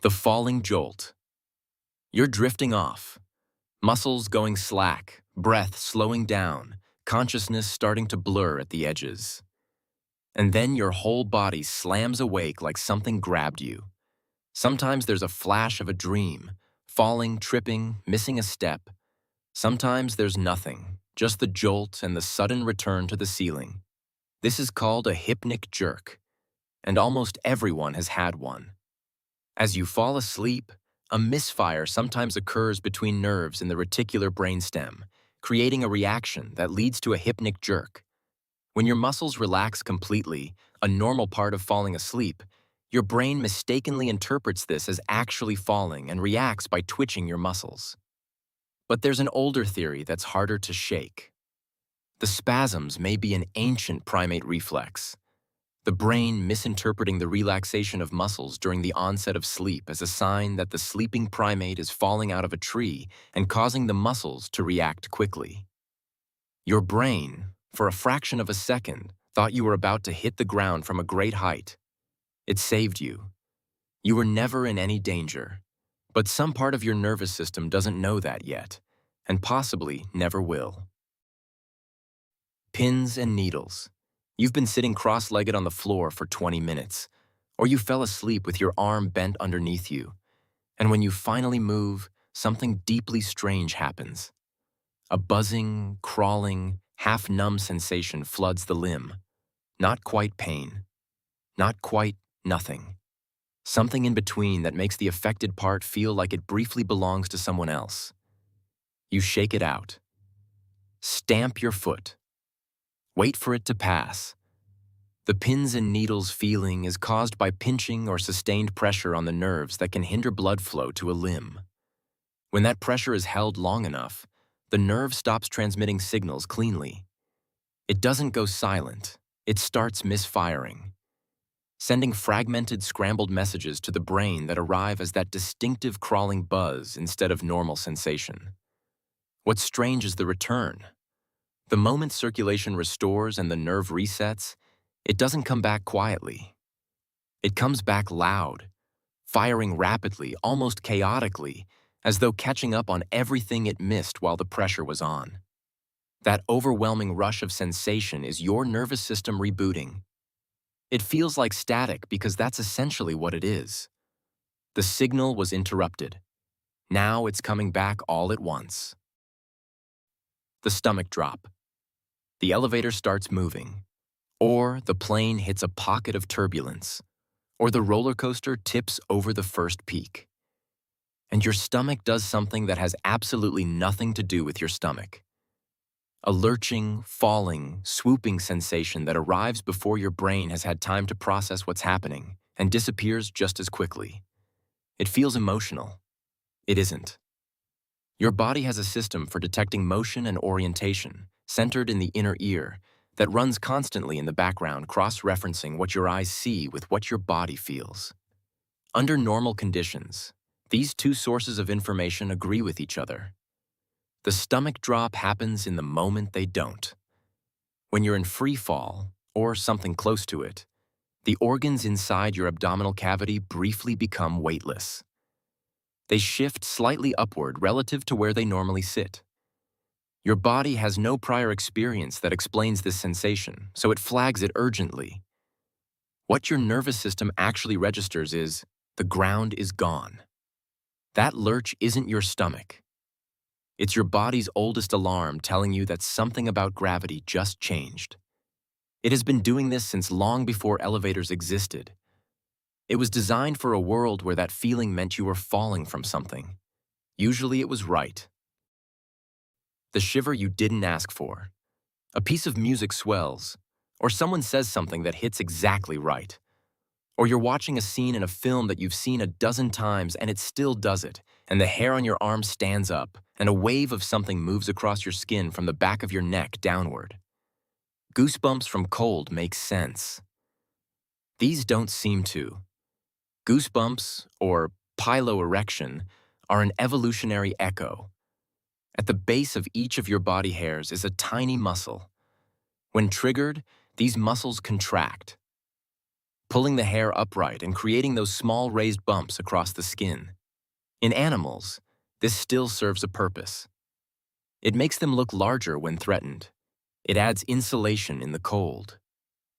The falling jolt. You're drifting off, muscles going slack, breath slowing down, consciousness starting to blur at the edges. And then your whole body slams awake like something grabbed you. Sometimes there's a flash of a dream, falling, tripping, missing a step. Sometimes there's nothing, just the jolt and the sudden return to the ceiling. This is called a hypnic jerk, and almost everyone has had one. As you fall asleep, a misfire sometimes occurs between nerves in the reticular brainstem, creating a reaction that leads to a hypnic jerk. When your muscles relax completely, a normal part of falling asleep, your brain mistakenly interprets this as actually falling and reacts by twitching your muscles. But there's an older theory that's harder to shake. The spasms may be an ancient primate reflex, the brain misinterpreting the relaxation of muscles during the onset of sleep as a sign that the sleeping primate is falling out of a tree and causing the muscles to react quickly. Your brain, for a fraction of a second, thought you were about to hit the ground from a great height. It saved you. You were never in any danger. But some part of your nervous system doesn't know that yet, and possibly never will. Pins and needles. You've been sitting cross-legged on the floor for 20 minutes, or you fell asleep with your arm bent underneath you, and when you finally move, something deeply strange happens. A buzzing, crawling, half-numb sensation floods the limb. Not quite pain. Not quite nothing. Something in between that makes the affected part feel like it briefly belongs to someone else. You shake it out. Stamp your foot. Wait for it to pass. The pins and needles feeling is caused by pinching or sustained pressure on the nerves that can hinder blood flow to a limb. When that pressure is held long enough, the nerve stops transmitting signals cleanly. It doesn't go silent. It starts misfiring, sending fragmented, scrambled messages to the brain that arrive as that distinctive crawling buzz instead of normal sensation. What's strange is the return. The moment circulation restores and the nerve resets, it doesn't come back quietly. It comes back loud, firing rapidly, almost chaotically, as though catching up on everything it missed while the pressure was on. That overwhelming rush of sensation is your nervous system rebooting. It feels like static because that's essentially what it is. The signal was interrupted. Now it's coming back all at once. The stomach drop. The elevator starts moving, or the plane hits a pocket of turbulence, or the roller coaster tips over the first peak. And your stomach does something that has absolutely nothing to do with your stomach. A lurching, falling, swooping sensation that arrives before your brain has had time to process what's happening and disappears just as quickly. It feels emotional. It isn't. Your body has a system for detecting motion and orientation, centered in the inner ear, that runs constantly in the background, cross-referencing what your eyes see with what your body feels. Under normal conditions, these two sources of information agree with each other. The stomach drop happens in the moment they don't. When you're in free fall, or something close to it, the organs inside your abdominal cavity briefly become weightless. They shift slightly upward relative to where they normally sit. Your body has no prior experience that explains this sensation, so it flags it urgently. What your nervous system actually registers is, the ground is gone. That lurch isn't your stomach. It's your body's oldest alarm telling you that something about gravity just changed. It has been doing this since long before elevators existed. It was designed for a world where that feeling meant you were falling from something. Usually it was right. The shiver you didn't ask for. A piece of music swells, or someone says something that hits exactly right. Or you're watching a scene in a film that you've seen a dozen times and it still does it, and the hair on your arm stands up, and a wave of something moves across your skin from the back of your neck downward. Goosebumps from cold make sense. These don't seem to. Goosebumps, or piloerection, are an evolutionary echo. At the base of each of your body hairs is a tiny muscle. When triggered, these muscles contract. pulling the hair upright and creating those small raised bumps across the skin. In animals, this still serves a purpose. It makes them look larger when threatened. It adds insulation in the cold.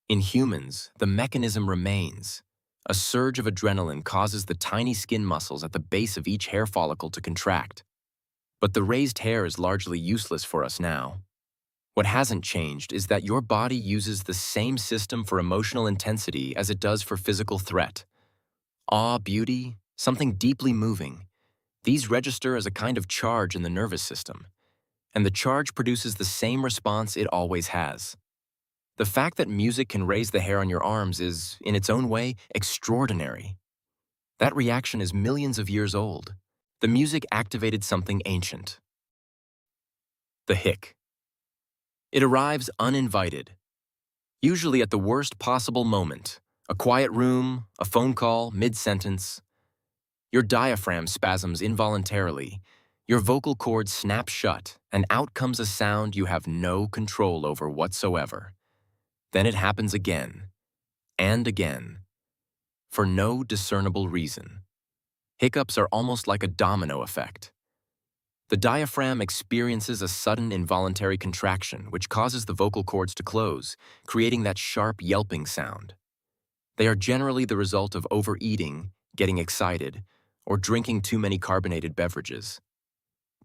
In humans, the mechanism remains. A surge of adrenaline causes the tiny skin muscles at the base of each hair follicle to contract. But the raised hair is largely useless for us now. What hasn't changed is that your body uses the same system for emotional intensity as it does for physical threat. Awe, beauty, something deeply moving. These register as a kind of charge in the nervous system, and the charge produces the same response it always has. The fact that music can raise the hair on your arms is, in its own way, extraordinary. That reaction is millions of years old. The music activated something ancient. The hic. It arrives uninvited, usually at the worst possible moment, a quiet room, a phone call, mid-sentence. Your diaphragm spasms involuntarily, your vocal cords snap shut, and out comes a sound you have no control over whatsoever. Then it happens again, and again, for no discernible reason. Hiccups are almost like a domino effect. The diaphragm experiences a sudden involuntary contraction which causes the vocal cords to close, creating that sharp yelping sound. They are generally the result of overeating, getting excited, or drinking too many carbonated beverages.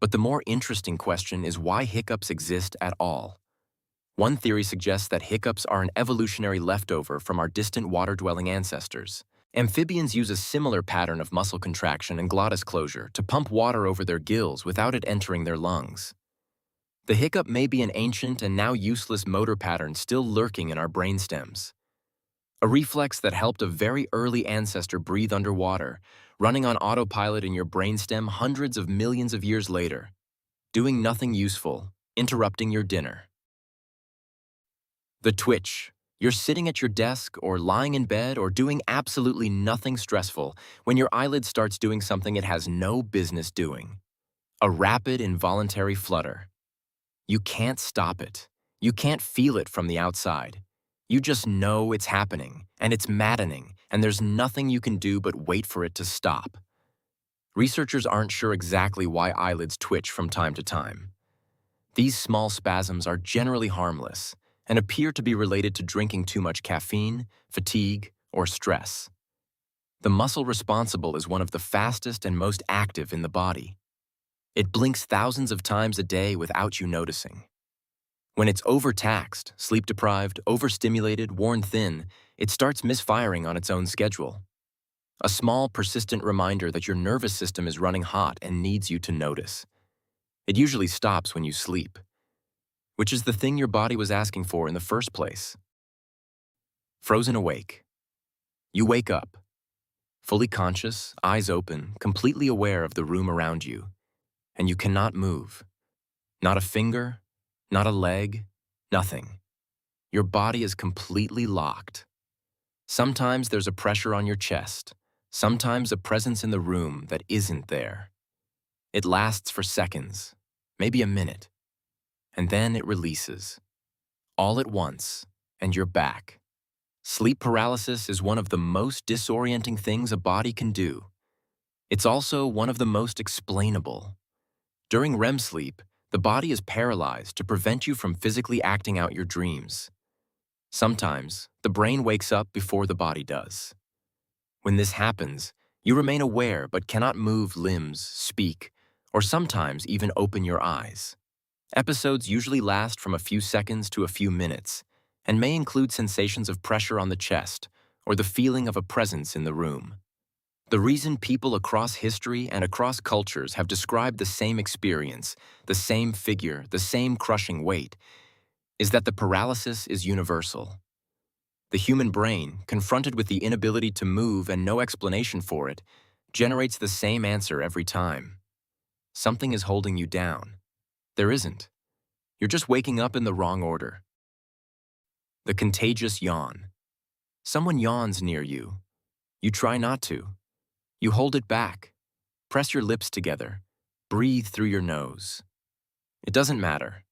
But the more interesting question is why hiccups exist at all. One theory suggests that hiccups are an evolutionary leftover from our distant water-dwelling ancestors. Amphibians use a similar pattern of muscle contraction and glottis closure to pump water over their gills without it entering their lungs. The hiccup may be an ancient and now useless motor pattern still lurking in our brainstems. A reflex that helped a very early ancestor breathe underwater, running on autopilot in your brainstem hundreds of millions of years later, doing nothing useful, interrupting your dinner. The twitch. You're sitting at your desk or lying in bed or doing absolutely nothing stressful when your eyelid starts doing something it has no business doing. A rapid, involuntary flutter. You can't stop it. You can't feel it from the outside. You just know it's happening, and it's maddening, and there's nothing you can do but wait for it to stop. Researchers aren't sure exactly why eyelids twitch from time to time. These small spasms are generally harmless and appear to be related to drinking too much caffeine, fatigue, or stress. The muscle responsible is one of the fastest and most active in the body. It blinks thousands of times a day without you noticing. When it's overtaxed, sleep-deprived, overstimulated, worn thin, it starts misfiring on its own schedule. A small, persistent reminder that your nervous system is running hot and needs you to notice. It usually stops when you sleep, which is the thing your body was asking for in the first place. Frozen awake. You wake up, fully conscious, eyes open, completely aware of the room around you, and you cannot move. Not a finger, not a leg, nothing. Your body is completely locked. Sometimes there's a pressure on your chest, sometimes a presence in the room that isn't there. It lasts for seconds, maybe a minute, and then it releases. All at once, and you're back. Sleep paralysis is one of the most disorienting things a body can do. It's also one of the most explainable. During REM sleep, the body is paralyzed to prevent you from physically acting out your dreams. Sometimes, the brain wakes up before the body does. When this happens, you remain aware but cannot move limbs, speak, or sometimes even open your eyes. Episodes usually last from a few seconds to a few minutes, and may include sensations of pressure on the chest or the feeling of a presence in the room. The reason people across history and across cultures have described the same experience, the same figure, the same crushing weight, is that the paralysis is universal. The human brain, confronted with the inability to move and no explanation for it, generates the same answer every time. Something is holding you down. There isn't. You're just waking up in the wrong order. The contagious yawn. Someone yawns near you. You try not to. You hold it back. Press your lips together. Breathe through your nose. It doesn't matter.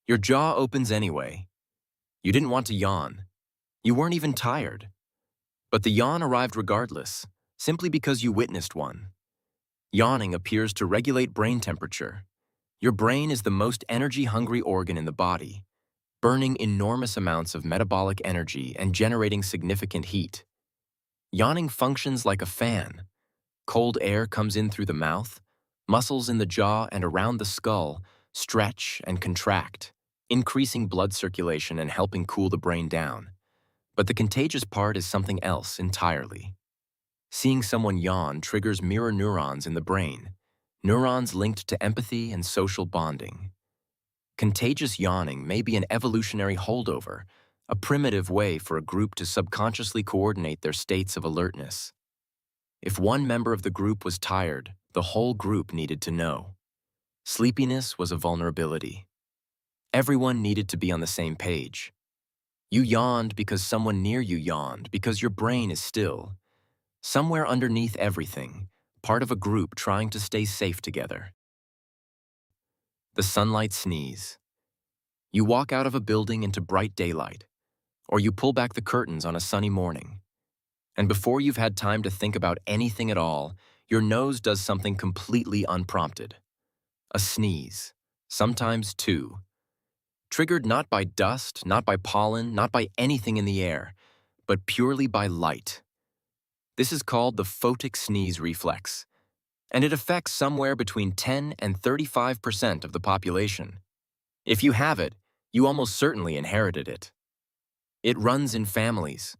Your jaw opens anyway. You didn't want to yawn. You weren't even tired. But the yawn arrived regardless, simply because you witnessed one. Yawning appears to regulate brain temperature. Your brain is the most energy-hungry organ in the body, burning enormous amounts of metabolic energy and generating significant heat. Yawning functions like a fan. Cold air comes in through the mouth, muscles in the jaw and around the skull stretch and contract, increasing blood circulation and helping cool the brain down. But the contagious part is something else entirely. Seeing someone yawn triggers mirror neurons in the brain, neurons linked to empathy and social bonding. Contagious yawning may be an evolutionary holdover, a primitive way for a group to subconsciously coordinate their states of alertness. If one member of the group was tired, the whole group needed to know. Sleepiness was a vulnerability. Everyone needed to be on the same page. You yawned because someone near you yawned, because your brain is still. Somewhere underneath everything, part of a group trying to stay safe together. The sunlight sneeze. You walk out of a building into bright daylight, or you pull back the curtains on a sunny morning. And before you've had time to think about anything at all, your nose does something completely unprompted. A sneeze, sometimes two. Triggered not by dust, not by pollen, not by anything in the air, but purely by light. This is called the photic sneeze reflex, and it affects somewhere between 10 and 35% of the population. If you have it, you almost certainly inherited it. It runs in families.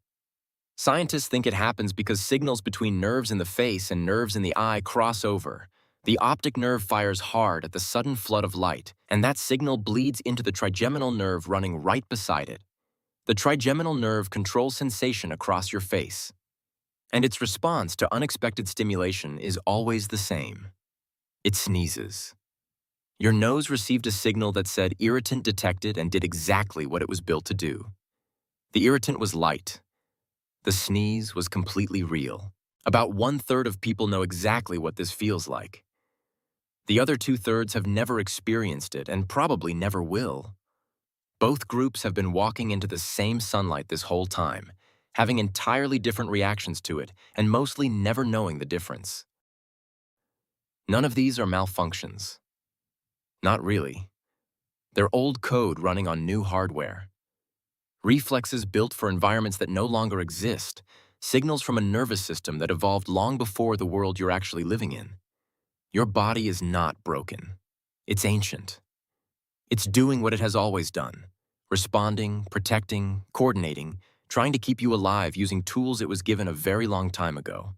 Scientists think it happens because signals between nerves in the face and nerves in the eye cross over. The optic nerve fires hard at the sudden flood of light, and that signal bleeds into the trigeminal nerve running right beside it. The trigeminal nerve controls sensation across your face, and its response to unexpected stimulation is always the same. It sneezes. Your nose received a signal that said irritant detected and did exactly what it was built to do. The irritant was light. The sneeze was completely real. About 1/3 of people know exactly what this feels like. The other 2/3 have never experienced it and probably never will. Both groups have been walking into the same sunlight this whole time, having entirely different reactions to it and mostly never knowing the difference. None of these are malfunctions. Not really. They're old code running on new hardware. Reflexes built for environments that no longer exist, signals from a nervous system that evolved long before the world you're actually living in. Your body is not broken. It's ancient. It's doing what it has always done, responding, protecting, coordinating, trying to keep you alive using tools it was given a very long time ago.